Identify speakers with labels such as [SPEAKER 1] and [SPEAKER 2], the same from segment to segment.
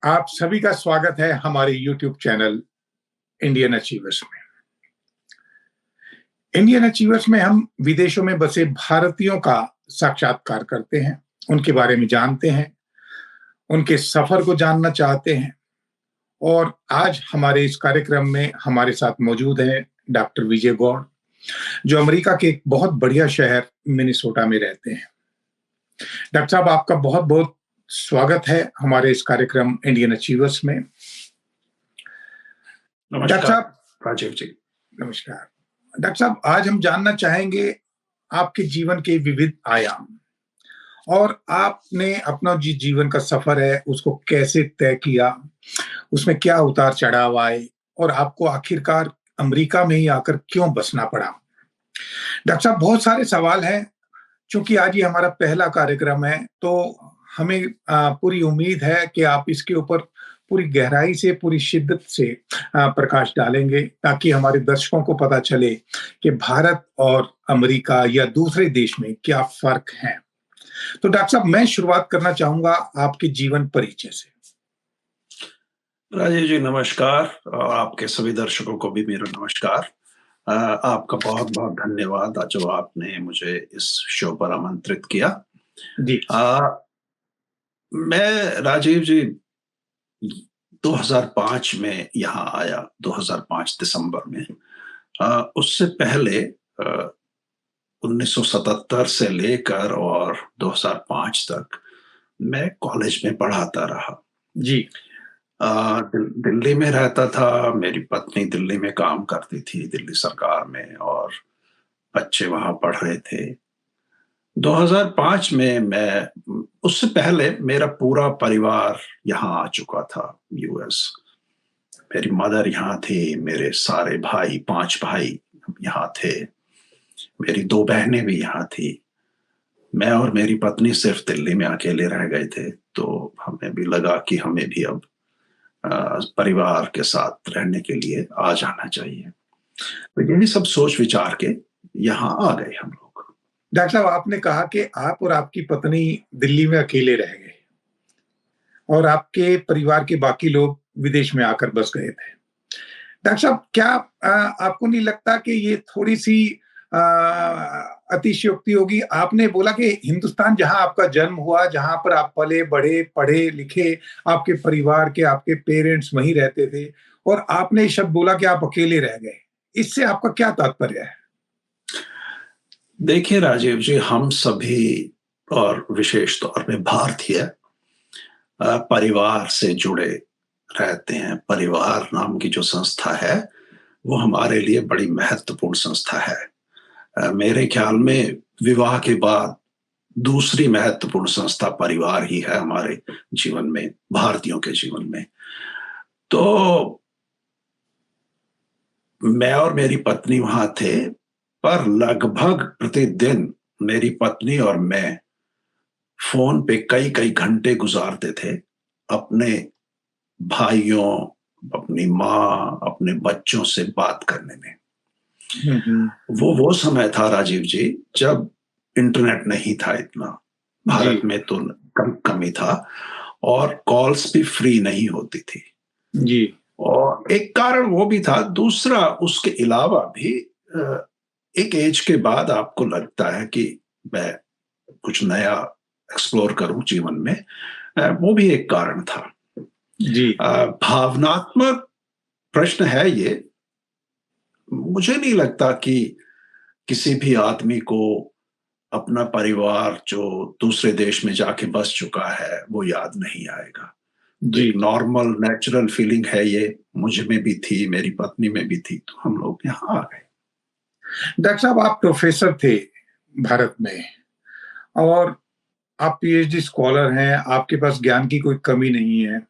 [SPEAKER 1] आप सभी का स्वागत है हमारे YouTube चैनल इंडियन अचीवर्स में। इंडियन अचीवर्स में हम विदेशों में बसे भारतीयों का साक्षात्कार करते हैं, उनके बारे में जानते हैं, उनके सफर को जानना चाहते हैं। और आज हमारे इस कार्यक्रम में हमारे साथ मौजूद है डॉक्टर विजय गौड़, जो अमेरिका के एक बहुत बढ़िया शहर मिनेसोटा में रहते हैं। डॉक्टर साहब, आपका बहुत-बहुत स्वागत है हमारे इस कार्यक्रम इंडियन अचीवर्स में। डॉक्टर
[SPEAKER 2] नमस्कार
[SPEAKER 1] साहब,
[SPEAKER 2] राजीव जी।
[SPEAKER 1] नमस्कार। डॉक्टर साहब, आज हम जानना चाहेंगे आपके जीवन के विविध आयाम और आपने अपना जीवन का सफर है उसको कैसे तय किया, उसमें क्या उतार चढ़ाव आए और आपको आखिरकार अमेरिका में ही आकर क्यों बसना पड़ा। डॉक्टर साहब, बहुत सारे सवाल हैं। चूंकि आज ये हमारा पहला कार्यक्रम है तो हमें पूरी उम्मीद है कि आप इसके ऊपर पूरी गहराई से, पूरी शिद्दत से प्रकाश डालेंगे, ताकि हमारे दर्शकों को पता चले कि भारत और अमेरिका या दूसरे देश में क्या फर्क है। तो डॉक्टर साहब, मैं शुरुआत करना चाहूंगा आपके जीवन परिचय से।
[SPEAKER 2] राजीव जी नमस्कार, और आपके सभी दर्शकों को भी मेरा नमस्कार। आपका बहुत बहुत धन्यवाद जो आपने मुझे इस शो पर आमंत्रित किया।
[SPEAKER 1] जी।
[SPEAKER 2] मैं राजीव जी 2005 में यहाँ आया, 2005 दिसंबर में। उससे पहले 1977 से लेकर और 2005 तक मैं कॉलेज में पढ़ाता रहा।
[SPEAKER 1] जी।
[SPEAKER 2] दिल्ली में रहता था, मेरी पत्नी दिल्ली में काम करती थी, दिल्ली सरकार में, और बच्चे वहाँ पढ़ रहे थे। 2005 में उससे पहले मेरा पूरा परिवार यहाँ आ चुका था, यूएस। मेरी मदर यहाँ थी, मेरे सारे भाई, 5 भाई यहाँ थे, मेरी 2 बहनें भी यहाँ थी। मैं और मेरी पत्नी सिर्फ दिल्ली में अकेले रह गए थे, तो हमें भी लगा कि हमें भी अब परिवार के साथ रहने के लिए आ जाना चाहिए। तो यही सब सोच विचार के यहाँ आ गए हम लोग।
[SPEAKER 1] डॉक्टर साहब, आपने कहा कि आप और आपकी पत्नी दिल्ली में अकेले रह गए और आपके परिवार के बाकी लोग विदेश में आकर बस गए थे। डॉक्टर साहब, क्या आपको नहीं लगता कि ये थोड़ी-सी अतिशयोक्ति होगी? आपने बोला कि हिंदुस्तान जहाँ आपका जन्म हुआ, जहाँ पर आप पले-बढ़े, पढ़े-लिखे, आपके परिवार के, आपके पेरेंट्स वहीं रहते थे और आपने ये शब्द बोला कि आप अकेले रह गए। इससे आपका क्या तात्पर्य है?
[SPEAKER 2] देखिए राजीव जी, हम सभी, और विशेष तौर पे भारतीय, परिवार से जुड़े रहते हैं। परिवार नाम की जो संस्था है, वो हमारे लिए बड़ी महत्वपूर्ण संस्था है। मेरे ख्याल में विवाह के बाद दूसरी महत्वपूर्ण संस्था परिवार ही है हमारे जीवन में, भारतीयों के जीवन में। तो मैं और मेरी पत्नी वहाँ थे, पर लगभग प्रतिदिन मेरी पत्नी और मैं फ़ोन पे कई-कई घंटे गुज़ारते थे, अपने भाइयों, अपनी माँ, अपने बच्चों से बात करने में।
[SPEAKER 1] हुँ, हुँ।
[SPEAKER 2] वो समय था राजीव जी, जब इंटरनेट नहीं था इतना। भारत
[SPEAKER 1] जी,
[SPEAKER 2] में तो कम ही था, और कॉल्स भी फ्री नहीं होती थी।
[SPEAKER 1] जी।
[SPEAKER 2] और एक कारण वो भी था, दूसरा उसके अलावा भी एक एज के बाद आपको लगता है कि मैं कुछ नया एक्सप्लोर करूं जीवन में। वो भी एक कारण था।
[SPEAKER 1] जी।
[SPEAKER 2] भावनात्मक प्रश्न है ये। मुझे नहीं लगता कि किसी भी आदमी को अपना परिवार जो दूसरे देश में जाके बस चुका है वो याद नहीं आएगा। तो
[SPEAKER 1] जी।
[SPEAKER 2] एक नॉर्मल नेचुरल फीलिंग है ये, मुझ में भी थी, मेरी पत्नी में भी थी, तो हम लोग यहाँ आ गए।
[SPEAKER 1] डॉक्टर साहब, आप प्रोफ़ेसर थे भारत में और आप पीएचडी स्कॉलर हैं, आपके पास ज्ञान की कोई कमी नहीं है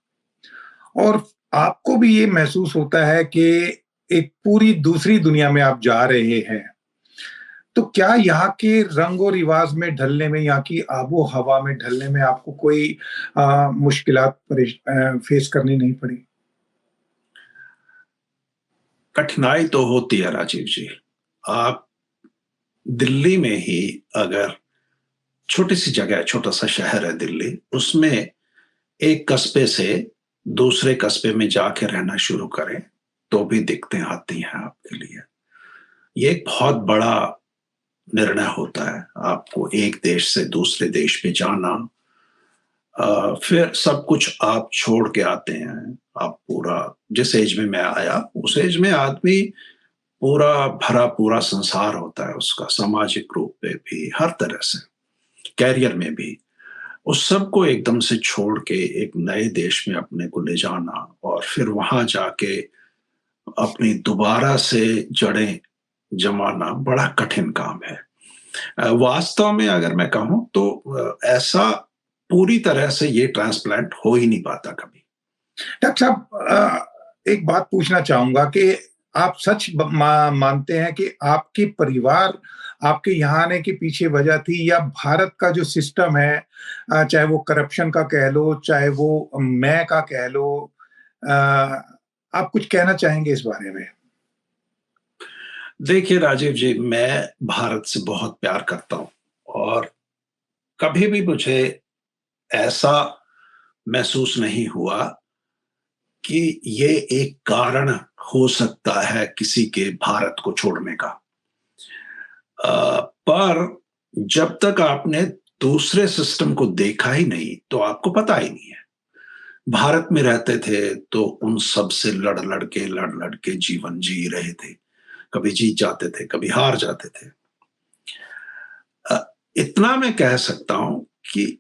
[SPEAKER 1] और आपको भी ये महसूस होता है कि एक पूरी दूसरी दुनिया में आप जा रहे हैं। तो क्या यहाँ के रंगो-रिवाज में ढलने में, यहाँ की आबो-हवा में ढलने में आपको कोई मुश्किलात फेस करनी नहीं पड़ी?
[SPEAKER 2] कठिनाई तो होती है राजीव जी। आप दिल्ली में ही अगर, छोटी सी जगह, छोटा सा शहर है दिल्ली, उसमें एक कस्बे से दूसरे कस्बे में जाके रहना शुरू करें, तो भी दिक्कतें आती हैं आपके लिए। ये एक बहुत बड़ा निर्णय होता है, आपको एक देश से दूसरे देश पे जाना। फिर सब कुछ आप छोड़ के आते हैं। आप पूरा जिस एज में मैं आया, उस एज में आदमी पूरा भरा पूरा संसार होता है उसका, सामाजिक रूप पे भी, हर तरह से, करियर में भी। उस सब को एकदम से छोड़ के एक नए देश में अपने को ले जाना और फिर वहाँ जाके अपनी दोबारा से जड़ें जमाना बड़ा कठिन काम है। वास्तव में अगर मैं कहूँ तो ऐसा पूरी तरह से ये ट्रांसप्लांट हो ही नहीं पाता कभी।
[SPEAKER 1] डॉक्टर साहब, एक बात पूछना चाहूँगा कि आप सच मानते हैं कि आपके परिवार आपके यहाँ आने के पीछे वजह थी, या भारत का जो सिस्टम है, चाहे वो करप्शन का कह लो, चाहे वो मैं का कह लो, अ, आप कुछ कहना चाहेंगे इस बारे में?
[SPEAKER 2] देखिए राजीव जी, मैं भारत से बहुत प्यार करता हूँ और कभी भी मुझे ऐसा महसूस नहीं हुआ कि ये एक कारण हो सकता है किसी के भारत को छोड़ने का। पर जब तक आपने दूसरे सिस्टम को देखा ही नहीं, तो आपको पता ही नहीं है। भारत में रहते थे, तो उन सब से लड़ लड़ के जीवन जी रहे थे। कभी जीत जाते थे, कभी हार जाते थे। अ, इतना मैं कह सकता हूँ कि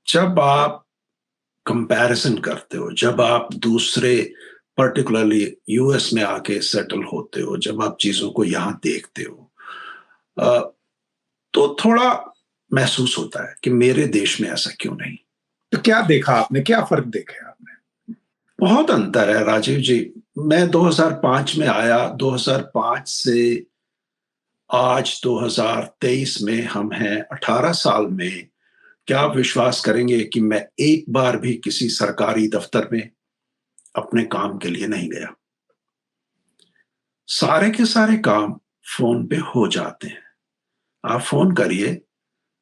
[SPEAKER 2] जब आप कंपैरिज़न करते हो, जब आप दूसरे पार्टिकुलरली यूएस में आके सेटल होते हो, जब आप चीज़ों को यहाँ देखते हो, अ, तो थोड़ा महसूस होता है कि मेरे देश में ऐसा क्यों नहीं?
[SPEAKER 1] तो क्या देखा आपने? क्या फ़र्क देखे आपने?
[SPEAKER 2] बहुत अंतर है राजीव जी। मैं 2005 में आया, 2005 से आज 2023 में हम हैं, 18 साल में। क्या आप विश्वास करेंगे कि मैं एक बार भी किसी सरकारी दफ्तर में अपने काम के लिए नहीं गया। सारे के सारे काम फ़ोन पे हो जाते हैं। आप फ़ोन करिए,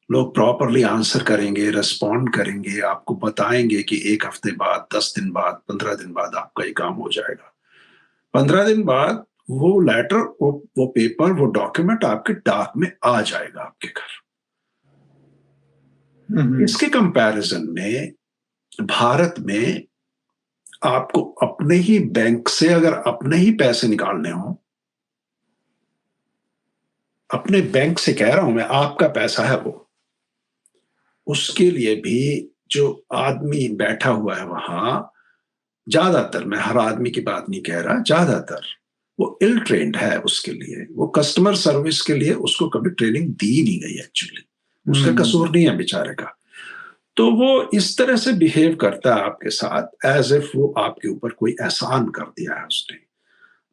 [SPEAKER 2] लोग प्रॉपरली आंसर करेंगे, रिस्पॉन्ड करेंगे, आपको बताएँगे कि 1 हफ्ते बाद, 10 दिन बाद, 15 दिन बाद आपका ये काम हो जाएगा। 15 दिन बाद वो लेटर, वो पेपर, वो डॉक्यूमेंट आपके डाक में आ जाएगा आपके घर।
[SPEAKER 1] हुँ, हुँ।
[SPEAKER 2] इसके कंपैरिज़न में भारत में आपको अपने ही बैंक से अगर अपने ही पैसे निकालने हों, अपने बैंक से कह रहा हूँ मैं, आपका पैसा है वो, उसके लिए भी जो आदमी बैठा हुआ है वहाँ, ज़्यादातर, मैं हर आदमी की बात नहीं कह रहा, ज़्यादातर वो इल ट्रेन्ड है उसके लिए। वो कस्टमर सर्विस के लिए उसको कभी ट्रेनिंग दी नहीं गई एक्चुअली। उसका
[SPEAKER 1] हुँ।
[SPEAKER 2] कसूर नहीं है बेचारे का। तो वो इस तरह से बिहेव करता है आपके साथ एज़ इफ वो आपके ऊपर कोई एहसान कर दिया है उसने।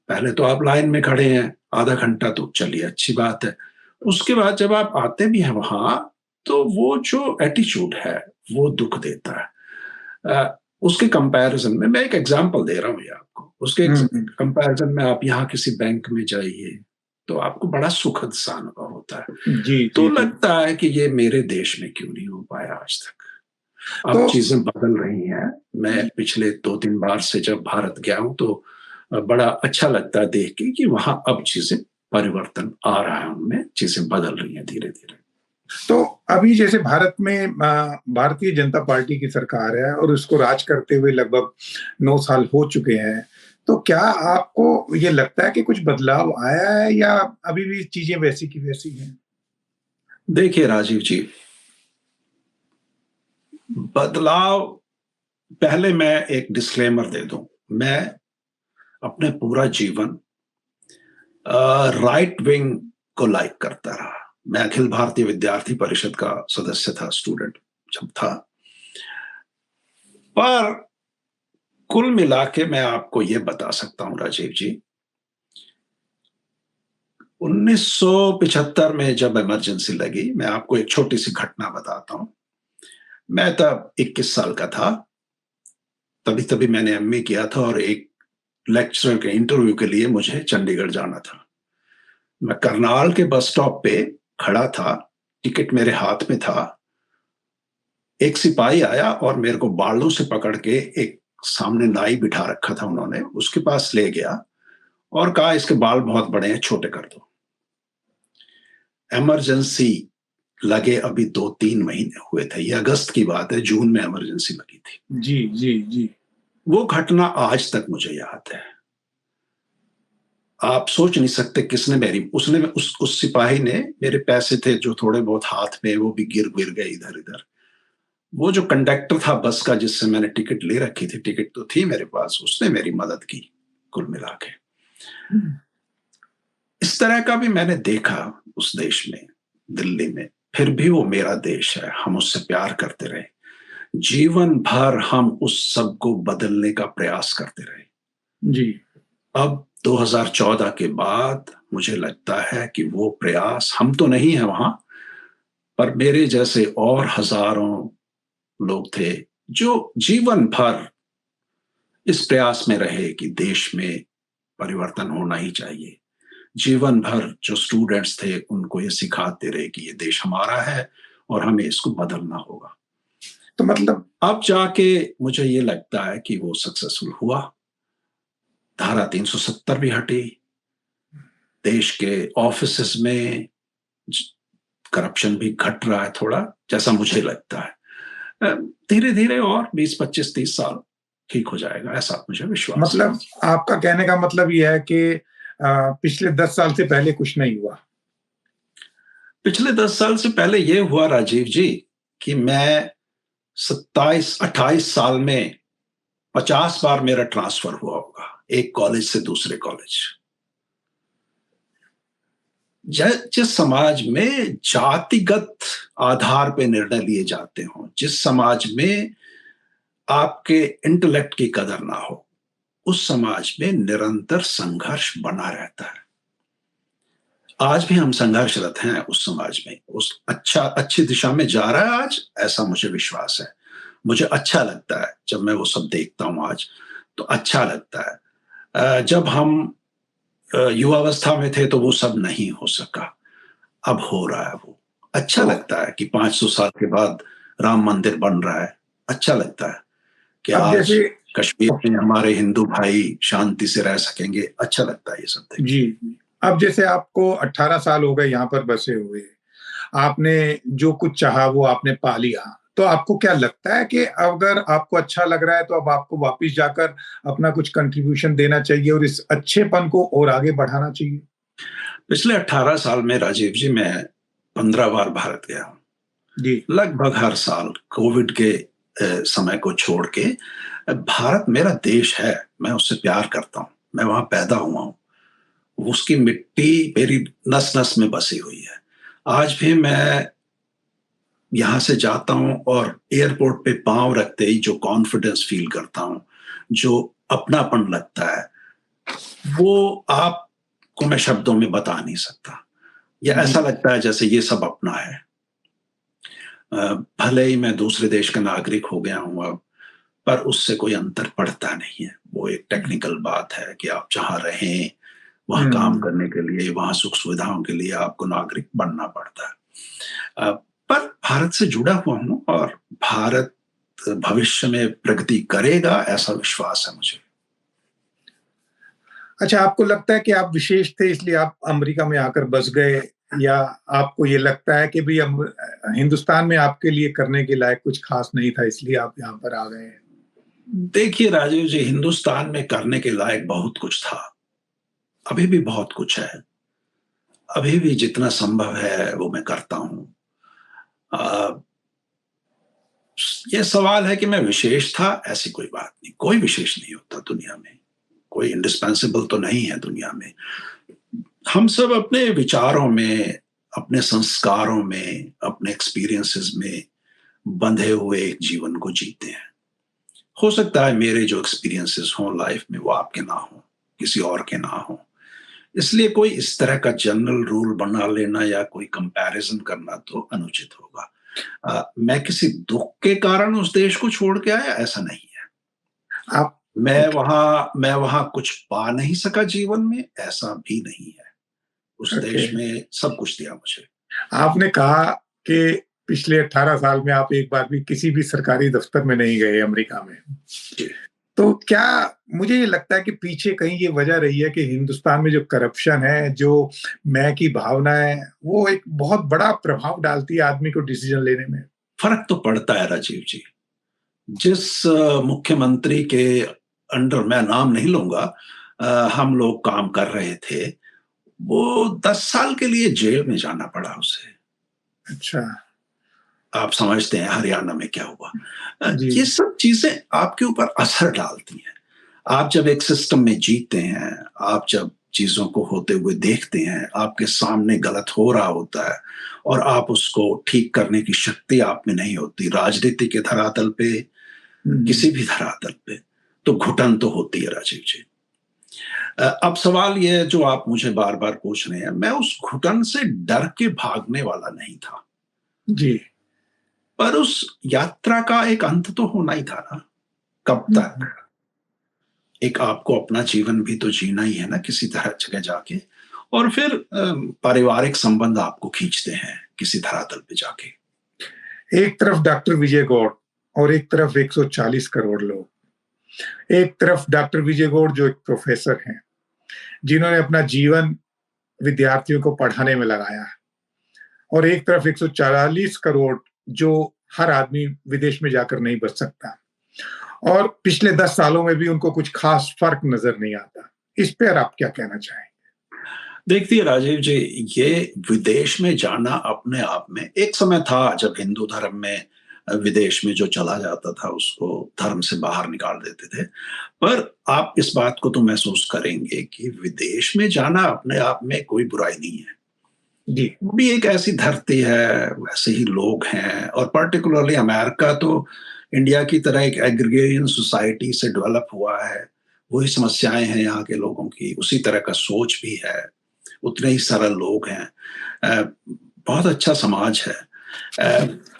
[SPEAKER 2] पहले तो आप लाइन में खड़े हैं, आधा घंटा तो चलिए अच्छी बात है। उसके बाद जब आप आते भी हैं वहाँ, तो वो जो एटीट्यूड है, वो दुःख देता है। उसके कंपैरिज़न में मैं एक एग्ज़ाम्पल दे रहा हूँ ये आपको। उसके
[SPEAKER 1] हुँ, हुँ।
[SPEAKER 2] कंपैरिज़न में आप यहाँ किसी बैंक में जाइए, तो आपको बड़ा सुखद सा अनुभव होता है।
[SPEAKER 1] जी,
[SPEAKER 2] तो
[SPEAKER 1] जी, जी।
[SPEAKER 2] लगता है कि ये मेरे देश में क्यों नहीं हो पाया आज तक। अब
[SPEAKER 1] तो
[SPEAKER 2] चीज़ें बदल रही हैं। मैं पिछले 2-3 बार से जब भारत गया हूँ, तो बड़ा अच्छा लगता है देख के कि वहाँ अब चीज़ें, परिवर्तन आ रहा है उनमें, चीज़ें बदल रही हैं धीरे-धीरे।
[SPEAKER 1] तो अभी जैसे भारत में भारतीय जनता पार्टी की सरकार है और उसको राज करते हुए लगभग 9 साल हो चुके हैं। तो क्या आपको ये लगता है कि कुछ बदलाव आया है, या अभी भी चीज़ें वैसी की वैसी हैं?
[SPEAKER 2] देखिए राजीव जी, बदलाव, पहले मैं एक डिस्क्लेमर दे दूँ। मैं अपने पूरा जीवन राइट विंग को लाइक करता रहा। मैं अखिल भारतीय विद्यार्थी परिषद का सदस्य था, स्टूडेंट जब था। पर कुल मिला के मैं आपको ये बता सकता हूँ राजीव जी, 1975 में जब इमरजेंसी लगी, मैं आपको एक छोटी-सी घटना बताता हूँ। मैं तब 21 साल का था। तभी-तभी मैंने एमए किया था और एक लेक्चरर के इंटरव्यू के लिए मुझे चंडीगढ़ जाना था। मैं करनाल के बस स्टॉप पे खड़ा था, टिकट मेरे हाथ में था। एक सिपाही आया और मेरे को बालों से पकड़ के एक सामने नाई बिठा रखा था उन्होंने, उसके पास ले गया और कहा इसके बाल बहुत बड़े हैं, छोटे कर दो। इमरजेंसी लगे अभी 2-3 महीने हुए थे, ये अगस्त की बात है, जून में इमरजेंसी लगी थी।
[SPEAKER 1] जी, जी, जी।
[SPEAKER 2] वो घटना आज तक मुझे याद है। आप सोच नहीं सकते किसने मेरी उसने उस सिपाही ने, मेरे पैसे थे जो थोड़े बहुत हाथ में, वो भी गिर गए इधर-इधर। वो जो कंडक्टर था बस का जिससे मैंने टिकट ले रखी थी, टिकट तो थी मेरे पास, उसने मेरी मदद की कुल मिला के।
[SPEAKER 1] हुँ,
[SPEAKER 2] इस तरह का भी मैंने देखा उस देश में, दिल्ली में। फिर भी वो मेरा देश है, हम उससे प्यार करते रहे। जीवन भर हम उस सब को बदलने का प्रयास करते रहे।
[SPEAKER 1] जी।
[SPEAKER 2] अब 2014 के बाद मुझे लगता है कि वो प्रयास, हम तो नहीं हैं वहाँ, पर मेरे जैसे और हज़ारों लोग थे, जो जीवन भर इस प्रयास में रहे कि देश में परिवर्तन होना ही चाहिए। जीवन भर जो स्टूडेंट्स थे, उनको ये सिखाते रहे कि ये देश हमारा है और हमें इसको बदलना होगा।
[SPEAKER 1] तो मतलब
[SPEAKER 2] अब जाके मुझे ये लगता है कि वो सक्सेसफुल हुआ। धारा 370 भी हटी, देश के ऑफिसेज़ में ज करप्शन भी घट रहा है थोड़ा, जैसा मुझे लगता है। धीरे-धीरे और 20, 25, 30 साल ठीक हो जाएगा, ऐसा मुझे विश्वास है।
[SPEAKER 1] मतलब आपका कहने का मतलब ये है कि पिछले 10 साल से पहले कुछ नहीं हुआ।
[SPEAKER 2] पिछले 10 साल से पहले ये हुआ राजीव जी कि मैं 27-28 साल में 50 बार मेरा ट्रांसफर हुआ होगा, एक कॉलेज से दूसरे कॉलेज। जिस समाज में जातिगत आधार पे निर्णय लिए जाते हों, जिस समाज में आपके इंटेलेक्ट की कदर ना हो, उस समाज में निरंतर संघर्ष बना रहता है। आज भी हम संघर्षरत हैं उस समाज में। उस अच्छी दिशा में जा रहा है आज, ऐसा मुझे विश्वास है। मुझे अच्छा लगता है जब मैं वो सब देखता हूँ आज, तो अच्छा लगता है। जब हम युवावस्था में थे तो वो सब नहीं हो सका, अब हो रहा है वो। अच्छा
[SPEAKER 1] तो
[SPEAKER 2] लगता है कि 500 साल के बाद राम मंदिर बन रहा है। अच्छा लगता है कि
[SPEAKER 1] अब
[SPEAKER 2] आज
[SPEAKER 1] जैसे
[SPEAKER 2] कश्मीर में हमारे हिंदू भाई शांति से रह सकेंगे। अच्छा लगता है ये सब देख के।
[SPEAKER 1] जी, जी। अब जैसे आपको 18 साल हो गए यहाँ पर बसे हुए। आपने जो कुछ चाहा वो आपने पा लिया। तो आपको क्या लगता है कि अगर आपको अच्छा लग रहा है तो अब आपको वापिस जाकर अपना कुछ कंट्रीब्यूशन देना चाहिए और इस अच्छेपन को और आगे बढ़ाना चाहिए?
[SPEAKER 2] पिछले 18 साल में राजीव जी मैं 15 बार भारत गया हूँ।
[SPEAKER 1] जी।
[SPEAKER 2] लगभग हर साल कोविड के समय को छोड़ के भारत मेरा देश है, मैं उससे प्यार करता हूँ। मैं वहाँ पैदा हुआ हूँ। उसकी मिट्टी मेरी नस-नस में बसी हुई है। आज भी मैं यहाँ से जाता हूँ और एयरपोर्ट पे पाँव रखते ही जो कॉन्फिडेंस फ़ील करता हूँ, जो अपनापन लगता है, वो आपको मैं शब्दों में बता नहीं सकता। या
[SPEAKER 1] जी।
[SPEAKER 2] ऐसा लगता है जैसे ये सब अपना है। भले ही मैं दूसरे देश का नागरिक हो गया हूँ अब, पर उससे कोई अंतर पड़ता नहीं है। वो एक टेक्निकल बात है कि आप जहाँ रहें, वहाँ काम
[SPEAKER 1] हुँ।
[SPEAKER 2] करने के लिए, वहाँ सुख-सुविधाओं के लिए आपको नागरिक बनना पड़ता है। अ, पर भारत से जुड़ा हुआ हूँ और भारत भविष्य में प्रगति करेगा, ऐसा विश्वास है मुझे।
[SPEAKER 1] अच्छा, आपको लगता है कि आप विशेष थे इसलिए आप अमेरिका में आकर बस गए या आपको ये लगता है कि भई अब हिंदुस्तान में आपके लिए करने के लायक कुछ खास नहीं था इसलिए आप यहाँ पर आ गए हैं?
[SPEAKER 2] देखिए राजीव जी, हिंदुस्तान में करने के लायक बहुत कुछ था। अभी भी बहुत कुछ है। अभी भी जितना संभव है वो मैं करता हूँ। अ, ये सवाल है कि मैं विशेष था, ऐसी कोई बात नहीं। कोई विशेष नहीं होता दुनिया में। कोई इंडिस्पेंसेबल तो नहीं है दुनिया में। हम सब अपने विचारों में, अपने संस्कारों में, अपने एक्सपीरियंसेस में बंधे हुए एक जीवन को जीते हैं। हो सकता है मेरे जो एक्सपीरियंसेस हों लाइफ में वो आपके ना हों, किसी और के ना हों। इसलिए कोई इस तरह का जनरल रूल बना लेना या कोई कंपैरिजन करना तो अनुचित होगा। मैं किसी दुःख के कारण उस देश को छोड़ के आया, ऐसा नहीं है।
[SPEAKER 1] आप ओके,
[SPEAKER 2] मैं वहाँ कुछ पा नहीं सका जीवन में, ऐसा भी नहीं है। उस
[SPEAKER 1] ओके।
[SPEAKER 2] देश में सब कुछ दिया मुझे।
[SPEAKER 1] आपने कहा कि पिछले 18 साल में आप एक बार भी किसी भी सरकारी दफ्तर में नहीं गए अमेरिका में।
[SPEAKER 2] जी।
[SPEAKER 1] तो क्या मुझे ये लगता है कि पीछे कहीं ये वजह रही है कि हिंदुस्तान में जो करप्शन है, जो मैं की भावना है, वो एक बहुत बड़ा प्रभाव डालती है आदमी को डिसीजन लेने में?
[SPEAKER 2] फ़र्क तो पड़ता है राजीव जी। जिस मुख्यमंत्री के अंडर, मैं नाम नहीं लूँगा, हम लोग काम कर रहे थे, वो 10 साल के लिए जेल में जाना पड़ा उसे।
[SPEAKER 1] अच्छा।
[SPEAKER 2] आप समझते हैं हरियाणा में क्या हुआ।
[SPEAKER 1] जी।
[SPEAKER 2] ये सब चीज़ें आपके ऊपर असर डालती हैं। आप जब एक सिस्टम में जीते हैं, आप जब चीज़ों को होते हुए देखते हैं, आपके सामने गलत हो रहा होता है और आप उसको ठीक करने की शक्ति आप में नहीं होती, राजनीति के धरातल पे,
[SPEAKER 1] हुँ।
[SPEAKER 2] किसी भी धरातल पे, तो घुटन तो होती है राजीव जी। अब सवाल ये है जो आप मुझे बार-बार पूछ रहे हैं, मैं उस घुटन से डर के भागने वाला नहीं था।
[SPEAKER 1] जी।
[SPEAKER 2] पर उस यात्रा का एक अंत तो होना ही था ना, कब
[SPEAKER 1] हुँ,
[SPEAKER 2] तक? एक आपको अपना जीवन भी तो जीना ही है ना किसी तरह जगह जाके, और फिर पारिवारिक संबंध आपको खींचते हैं किसी धरातल पे जाके।
[SPEAKER 1] एक तरफ डॉक्टर विजय गौड़ और एक तरफ 140 करोड़ लोग। एक तरफ डॉक्टर विजय गौड़ जो एक प्रोफ़ेसर हैं, जिन्होंने अपना जीवन विद्यार्थियों को पढ़ाने में लगाया है, और एक तरफ 140 करोड़ जो हर आदमी विदेश में जाकर नहीं बच सकता, और पिछले 10 सालों में भी उनको कुछ ख़ास फ़र्क नज़र नहीं आता। इस पर आप क्या कहना चाहेंगे?
[SPEAKER 2] देखिए राजीव जी, ये विदेश में जाना अपने आप में एक समय था जब हिंदू धर्म में विदेश में जो चला जाता था उसको धर्म से बाहर निकाल देते थे। पर आप इस बात को तो महसूस करेंगे कि विदेश में जाना अपने आप में कोई बुराई नहीं है।
[SPEAKER 1] जी।
[SPEAKER 2] वो भी एक ऐसी धरती है, वैसे ही लोग हैं, और पर्टिकुलरली अमेरिका तो इंडिया की तरह एक एग्रीगेरियन सोसाइटी से डेवलप हुआ है। वही समस्याएँ हैं यहाँ के लोगों की, उसी तरह का सोच भी है, उतने ही सरल लोग हैं। अ, बहुत अच्छा समाज है।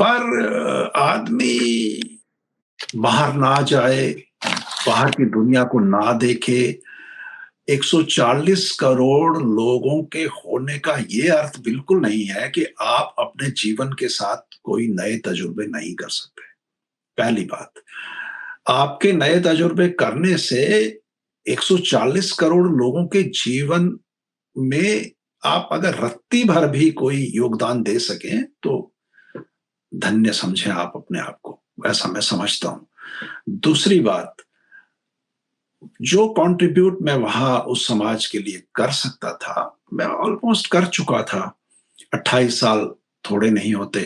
[SPEAKER 2] पर आदमी बाहर ना जाए, बाहर की दुनिया को ना देखे, 140 करोड़ लोगों के होने का ये अर्थ बिल्कुल नहीं है कि आप अपने जीवन के साथ कोई नए तजुर्बे नहीं कर सकते। पहली बात, आपके नए तजुर्बे करने से 140 करोड़ लोगों के जीवन में आप अगर रत्ती भर भी कोई योगदान दे सकें, तो धन्य समझें आप अपने आप को, ऐसा मैं समझता हूँ। दूसरी बात, जो कंट्रीब्यूट मैं वहाँ उस समाज के लिए कर सकता था, मैं ऑलमोस्ट कर चुका था। 28 साल थोड़े नहीं होते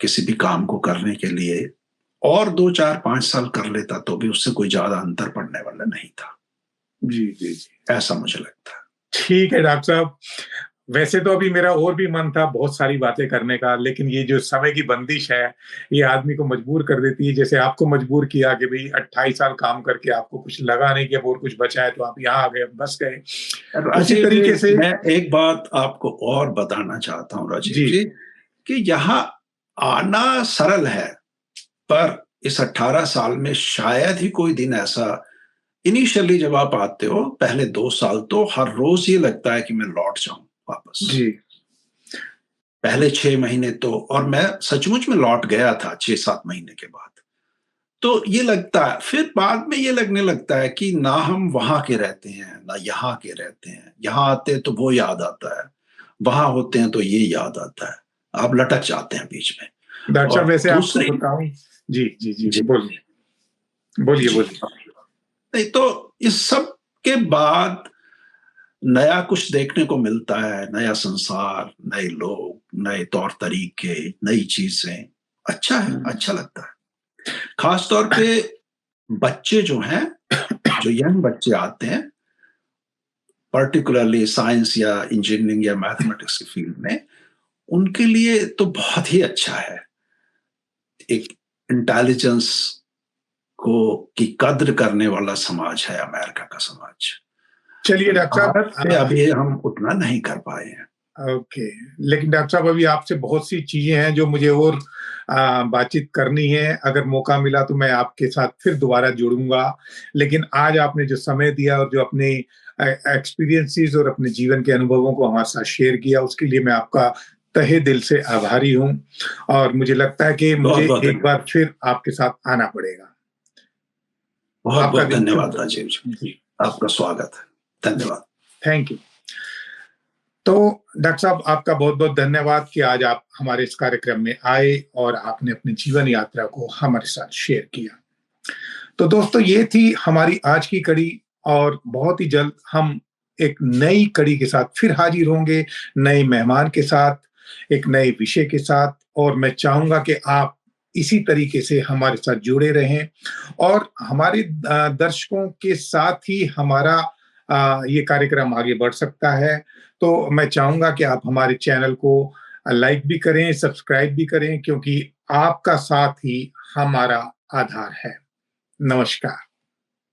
[SPEAKER 2] किसी भी काम को करने के लिए, और 2, 4, 5 साल कर लेता तो भी उससे कोई ज़्यादा अंतर पड़ने वाला नहीं था।
[SPEAKER 1] जी, जी, जी।
[SPEAKER 2] ऐसा मुझे लगता है।
[SPEAKER 1] ठीक है डॉक्टर साहब। वैसे तो अभी मेरा और भी मन था बहुत सारी बातें करने का, लेकिन ये जो समय की बंदिश है, ये आदमी को मजबूर कर देती है। जैसे आपको मजबूर किया कि भई 28 साल काम करके आपको कुछ लगा नहीं कि अब और कुछ बचा है, तो आप यहाँ आ गए, बस गए। उसी
[SPEAKER 2] राजीव जी,
[SPEAKER 1] तरीके से
[SPEAKER 2] मैं एक बात आपको और बताना चाहता हूँ राजीव
[SPEAKER 1] जी,
[SPEAKER 2] जी, कि यहाँ आना सरल है, पर इस 18 साल में शायद ही कोई दिन ऐसा, इनिशियली जब आप आते हो, पहले 2 साल तो हर रोज़ ये लगता है कि मैं लौट जाऊँ वापस।
[SPEAKER 1] जी।
[SPEAKER 2] पहले 6 महीने तो, और मैं सचमुच में लौट गया था 6-7 महीने के बाद। तो ये लगता है, फिर बाद में ये लगने लगता है कि ना हम वहाँ के रहते हैं, ना यहाँ के रहते हैं। यहाँ आते हैं तो वो याद आता है, वहाँ होते हैं तो ये याद आता है। आप लटक जाते हैं बीच में।
[SPEAKER 1] डॉक्टर साहब
[SPEAKER 2] और
[SPEAKER 1] वैसे आपको
[SPEAKER 2] दूसरी,
[SPEAKER 1] बताऊँ जी, जी, जी,
[SPEAKER 2] जी,
[SPEAKER 1] बोलिए। बोलिए,
[SPEAKER 2] जी।
[SPEAKER 1] बोलिए।
[SPEAKER 2] नहीं तो इस सब के बाद नया कुछ देखने को मिलता है, नया संसार, नए लोग, नए तौर-तरीके, नई चीज़ें। अच्छा है,
[SPEAKER 1] हुँ,
[SPEAKER 2] अच्छा लगता है। ख़ास तौर पे बच्चे जो हैं, जो यंग बच्चे आते हैं, पर्टिकुलरली साइंस या इंजीनियरिंग या मैथमेटिक्स की फील्ड में, उनके लिए तो बहुत ही अच्छा है। एक इंटेलिजेंस को की कद्र करने वाला समाज है अमेरिका का समाज।
[SPEAKER 1] चलिए डॉक्टर
[SPEAKER 2] भारत से
[SPEAKER 1] साहब
[SPEAKER 2] अभी हम उतना नहीं कर पाए हैं।
[SPEAKER 1] ओके। लेकिन डॉक्टर साहब अभी आपसे बहुत सी चीज़ें हैं जो मुझे और बातचीत करनी है। अगर मौका मिला तो मैं आपके साथ फिर दोबारा जुड़ूँगा। लेकिन आज आपने जो समय दिया और जो अपने एक्सपीरियंसेस और अपने जीवन के अनुभवों को हमारे साथ शेयर किया, उसके लिए मैं आपका तहे दिल से आभारी हूँ, और मुझे लगता है कि मुझे
[SPEAKER 2] बहुत-बहुत
[SPEAKER 1] एक
[SPEAKER 2] धन्यवाद।
[SPEAKER 1] बार फिर आपके साथ आना पड़ेगा।
[SPEAKER 2] बहुत
[SPEAKER 1] आपका
[SPEAKER 2] बहुत
[SPEAKER 1] दिन शुभ
[SPEAKER 2] धन्यवाद
[SPEAKER 1] हो।
[SPEAKER 2] राजीव जी,
[SPEAKER 1] जी,
[SPEAKER 2] आपका स्वागत है, धन्यवाद।
[SPEAKER 1] Thank you. तो डॉक्टर साहब, आपका बहुत-बहुत धन्यवाद कि आज आप हमारे इस कार्यक्रम में आए और आपने अपनी जीवन यात्रा को हमारे साथ शेयर किया। तो दोस्तों, ये थी हमारी आज की कड़ी और बहुत ही जल्द हम एक नई कड़ी के साथ फिर हाजिर होंगे, नए मेहमान के साथ, एक नए विषय के साथ, और मैं चाहूँगा कि आप इसी तरीके से हमारे साथ जुड़े रहें और हमारे दर्शकों के साथ ही हमारा ये कार्यक्रम आगे बढ़ सकता है। तो मैं चाहूँगा कि आप हमारे चैनल को लाइक भी करें, सब्सक्राइब भी करें, क्योंकि आपका साथ ही हमारा आधार है। नमस्कार।